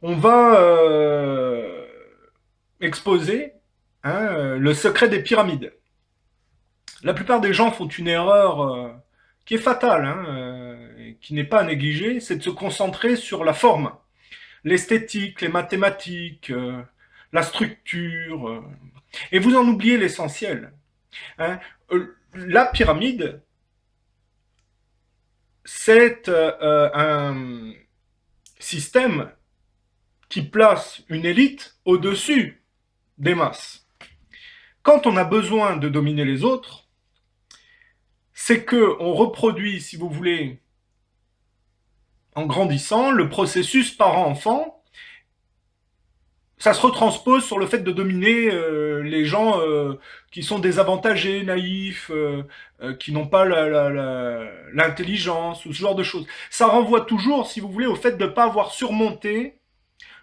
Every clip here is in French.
on va exposer le secret des pyramides. La plupart des gens font une erreur qui est fatale, qui n'est pas à négliger, c'est de se concentrer sur la forme, l'esthétique, les mathématiques, la structure, et vous en oubliez l'essentiel. Hein. La pyramide, c'est un système qui place une élite au-dessus des masses. Quand on a besoin de dominer les autres, c'est que on reproduit, si vous voulez, en grandissant, le processus parent-enfant. Ça se retranspose sur le fait de dominer les gens qui sont désavantagés, naïfs, qui n'ont pas l'intelligence, ou ce genre de choses. Ça renvoie toujours, si vous voulez, au fait de ne pas avoir surmonté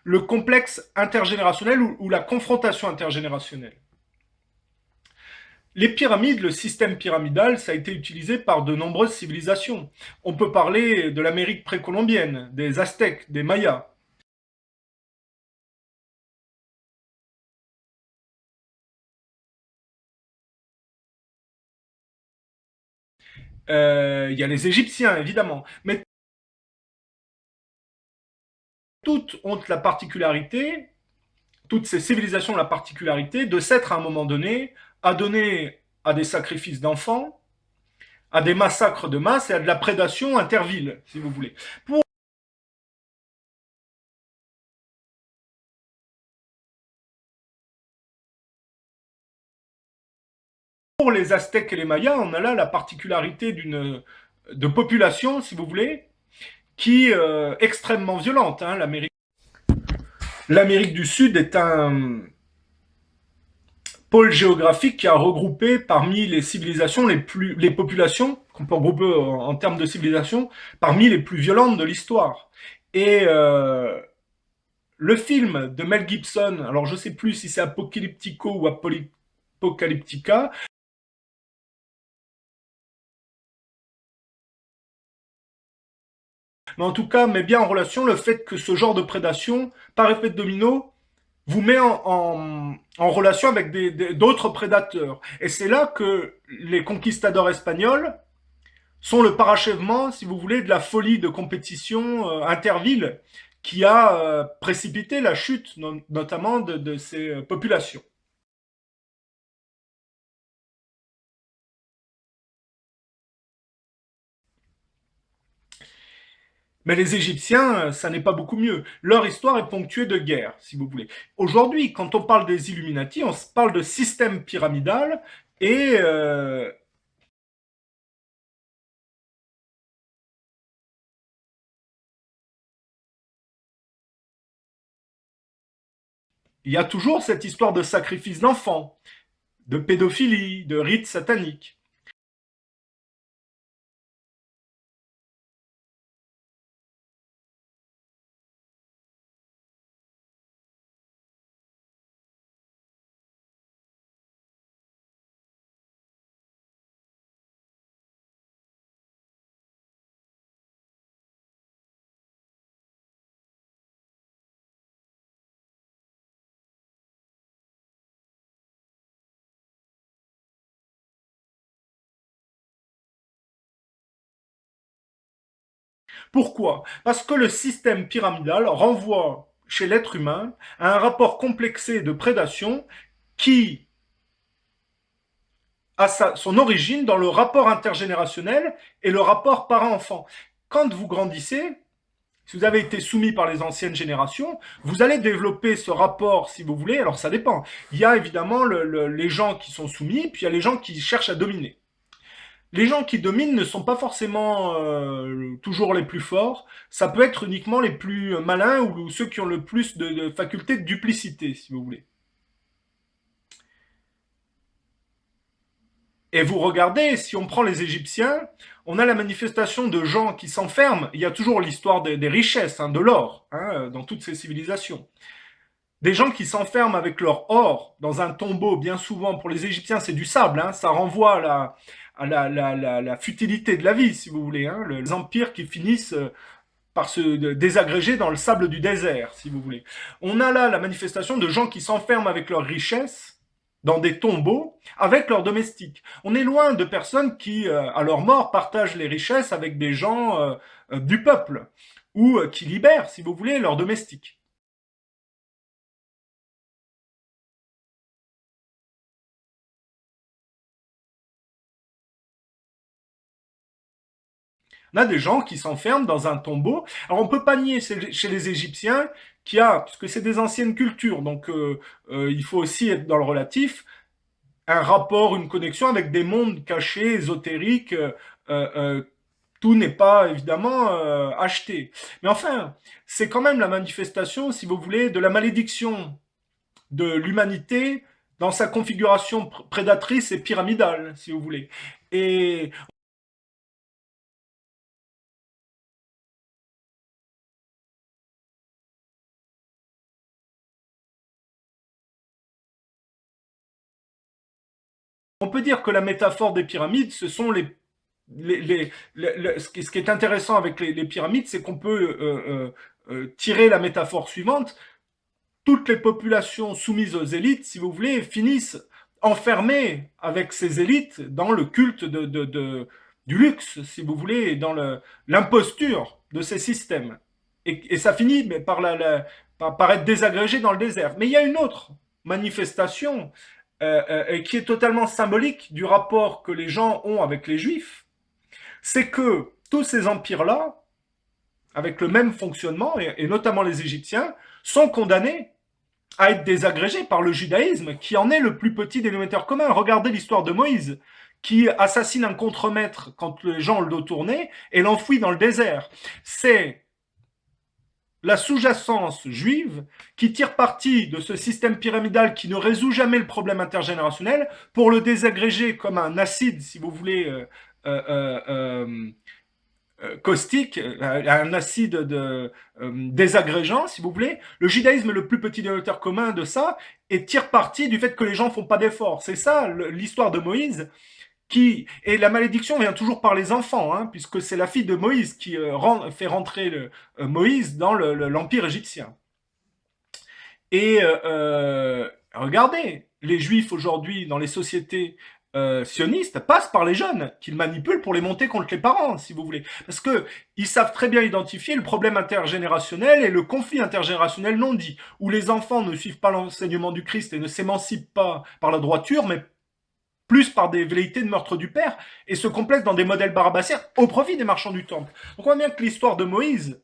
le complexe intergénérationnel ou la confrontation intergénérationnelle. Les pyramides, le système pyramidal, ça a été utilisé par de nombreuses civilisations. On peut parler de l'Amérique précolombienne, des Aztèques, des Mayas. Il y a les Égyptiens, évidemment. Mais toutes ont la particularité, toutes ces civilisations ont la particularité de s'être à un moment donné adonnées à des sacrifices d'enfants, à des massacres de masse et à de la prédation interville, si vous voulez. Pour les Aztèques et les Mayas, on a là la particularité de population, si vous voulez, qui est extrêmement violente. Hein. L'Amérique du Sud est un pôle géographique qui a regroupé parmi les civilisations les populations qu'on peut regrouper en termes de civilisation parmi les plus violentes de l'histoire. Et le film de Mel Gibson, alors je sais plus si c'est Apocalyptico ou Apocalyptica, mais en tout cas met bien en relation le fait que ce genre de prédation, par effet de domino, vous met en relation avec d'autres prédateurs. Et c'est là que les conquistadors espagnols sont le parachèvement, si vous voulez, de la folie de compétition interville qui a précipité la chute notamment de ces populations. Mais les Égyptiens, ça n'est pas beaucoup mieux. Leur histoire est ponctuée de guerres, si vous voulez. Aujourd'hui, quand on parle des Illuminati, on parle de système pyramidal et il y a toujours cette histoire de sacrifice d'enfants, de pédophilie, de rites sataniques. Pourquoi? Parce que le système pyramidal renvoie chez l'être humain à un rapport complexé de prédation qui a son origine dans le rapport intergénérationnel et le rapport parent-enfant. Quand vous grandissez, si vous avez été soumis par les anciennes générations, vous allez développer ce rapport, si vous voulez. Alors ça dépend. Il y a évidemment les gens qui sont soumis, puis il y a les gens qui cherchent à dominer. Les gens qui dominent ne sont pas forcément toujours les plus forts. Ça peut être uniquement les plus malins ou ceux qui ont le plus de facultés de duplicité, si vous voulez. Et vous regardez, si on prend les Égyptiens, on a la manifestation de gens qui s'enferment. Il y a toujours l'histoire des richesses, de l'or, dans toutes ces civilisations. Des gens qui s'enferment avec leur or dans un tombeau, bien souvent, pour les Égyptiens, c'est du sable. Ça renvoie à la futilité de la vie, si vous voulez. Les empires qui finissent par se désagréger dans le sable du désert, si vous voulez. On a là la manifestation de gens qui s'enferment avec leurs richesses dans des tombeaux avec leurs domestiques. On est loin de personnes qui, à leur mort, partagent les richesses avec des gens du peuple ou qui libèrent, si vous voulez, leurs domestiques. On a des gens qui s'enferment dans un tombeau. Alors on peut pas nier chez les Égyptiens qu'il y a, puisque c'est des anciennes cultures, donc il faut aussi être dans le relatif, un rapport, une connexion avec des mondes cachés, ésotériques. Tout n'est pas évidemment acheté. Mais enfin, c'est quand même la manifestation, si vous voulez, de la malédiction de l'humanité dans sa configuration prédatrice et pyramidale, si vous voulez. Et on peut dire que la métaphore des pyramides, ce sont ce qui est intéressant avec les pyramides, c'est qu'on peut tirer la métaphore suivante. Toutes les populations soumises aux élites, si vous voulez, finissent enfermées avec ces élites dans le culte du luxe, si vous voulez, et dans l'imposture de ces systèmes. Et ça finit par être désagrégé dans le désert. Mais il y a une autre manifestation qui est totalement symbolique du rapport que les gens ont avec les juifs, c'est que tous ces empires-là, avec le même fonctionnement, et notamment les Égyptiens, sont condamnés à être désagrégés par le judaïsme, qui en est le plus petit dénominateur commun. Regardez l'histoire de Moïse, qui assassine un contremaître quand les gens ont le dos tourné et l'enfouit dans le désert. C'est la sous-jacence juive qui tire parti de ce système pyramidal qui ne résout jamais le problème intergénérationnel pour le désagréger comme un acide, si vous voulez, caustique, un acide désagrégeant, si vous voulez. Le judaïsme est le plus petit dénominateur commun de ça et tire parti du fait que les gens font pas d'efforts. C'est ça l'histoire de Moïse. Et la malédiction vient toujours par les enfants, hein, puisque c'est la fille de Moïse qui fait rentrer Moïse dans l'empire égyptien. Et regardez, les juifs aujourd'hui dans les sociétés sionistes passent par les jeunes qu'ils manipulent pour les monter contre les parents, si vous voulez. Parce que ils savent très bien identifier le problème intergénérationnel et le conflit intergénérationnel non dit, où les enfants ne suivent pas l'enseignement du Christ et ne s'émancipent pas par la droiture, mais plus par des velléités de meurtre du père, et se complaisent dans des modèles barbaciens au profit des marchands du temple. Donc on voit bien que l'histoire de Moïse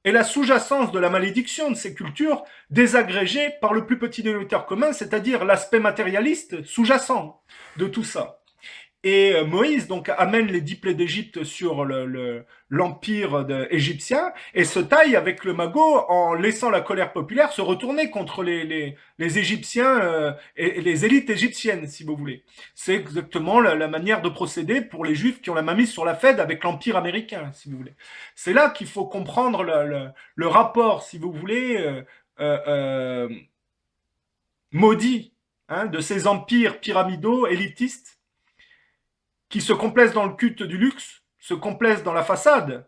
est la sous-jacence de la malédiction de ces cultures désagrégées par le plus petit dénominateur commun, c'est-à-dire l'aspect matérialiste sous-jacent de tout ça. Et Moïse donc amène les 10 plaies d'Égypte sur l'empire égyptien et se taille avec le magot en laissant la colère populaire se retourner contre les Égyptiens et les élites égyptiennes, si vous voulez. C'est exactement la manière de procéder pour les Juifs qui ont la main mise sur la Fed avec l'empire américain, si vous voulez. C'est là qu'il faut comprendre le rapport, si vous voulez, euh, euh, maudit hein, de ces empires pyramidaux élitistes qui se complaisent dans le culte du luxe, se complaisent dans la façade,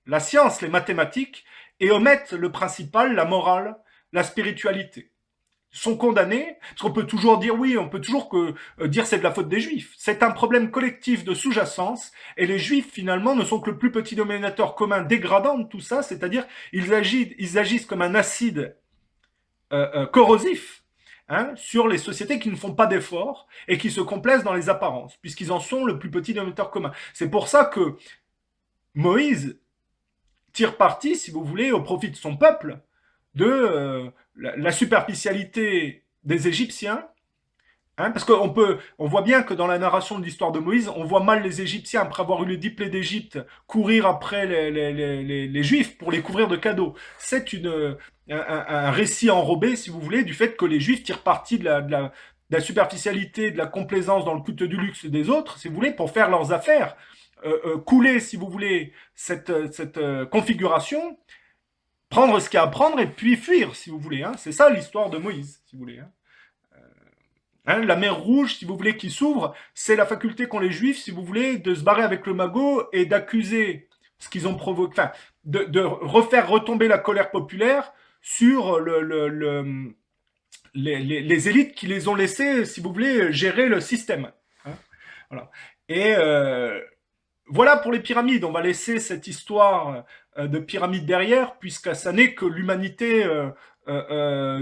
la science, les mathématiques, et omettent le principal, la morale, la spiritualité. Ils sont condamnés, parce qu'on peut toujours dire oui, on peut toujours dire c'est de la faute des juifs. C'est un problème collectif de sous-jacence, et les juifs finalement ne sont que le plus petit dénominateur commun dégradant de tout ça, c'est-à-dire ils agissent comme un acide corrosif hein, sur les sociétés qui ne font pas d'efforts et qui se complaisent dans les apparences, puisqu'ils en sont le plus petit dénominateur commun. C'est pour ça que Moïse tire parti, si vous voulez, au profit de son peuple, de la superficialité des Égyptiens, hein, parce on voit bien que dans la narration de l'histoire de Moïse, on voit mal les Égyptiens, après avoir eu les 10 plaies d'Égypte, courir après les Juifs pour les couvrir de cadeaux. C'est un récit enrobé, si vous voulez, du fait que les Juifs tirent parti de la superficialité, de la complaisance dans le culte du luxe des autres, si vous voulez, pour faire leurs affaires, couler, si vous voulez, cette configuration, prendre ce qu'il y a à prendre et puis fuir, si vous voulez. Hein. C'est ça l'histoire de Moïse, si vous voulez. Hein. Hein, la mer Rouge, si vous voulez, qui s'ouvre, c'est la faculté qu'ont les Juifs, si vous voulez, de se barrer avec le magot et d'accuser ce qu'ils ont provoqué, enfin, de refaire retomber la colère populaire sur les élites qui les ont laissés, si vous voulez, gérer le système. Hein, voilà. Et voilà pour les pyramides. On va laisser cette histoire de pyramides derrière, puisque ça n'est que l'humanité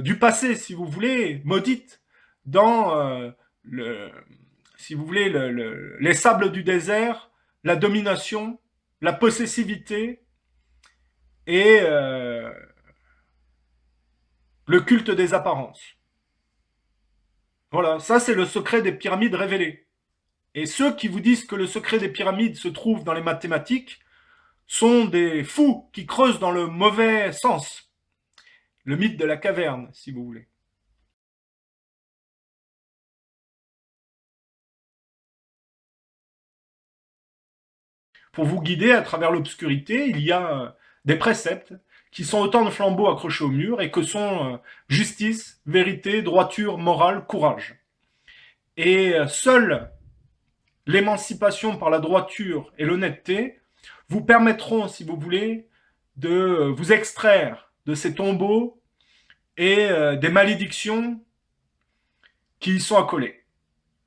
du passé, si vous voulez, maudite, dans si vous voulez, les sables du désert, la domination, la possessivité et le culte des apparences. Voilà, ça c'est le secret des pyramides révélées. Et ceux qui vous disent que le secret des pyramides se trouve dans les mathématiques sont des fous qui creusent dans le mauvais sens. Le mythe de la caverne, si vous voulez. Pour vous guider à travers l'obscurité, il y a des préceptes qui sont autant de flambeaux accrochés au mur et que sont justice, vérité, droiture, morale, courage. Et seule l'émancipation par la droiture et l'honnêteté vous permettront, si vous voulez, de vous extraire de ces tombeaux et des malédictions qui y sont accolées.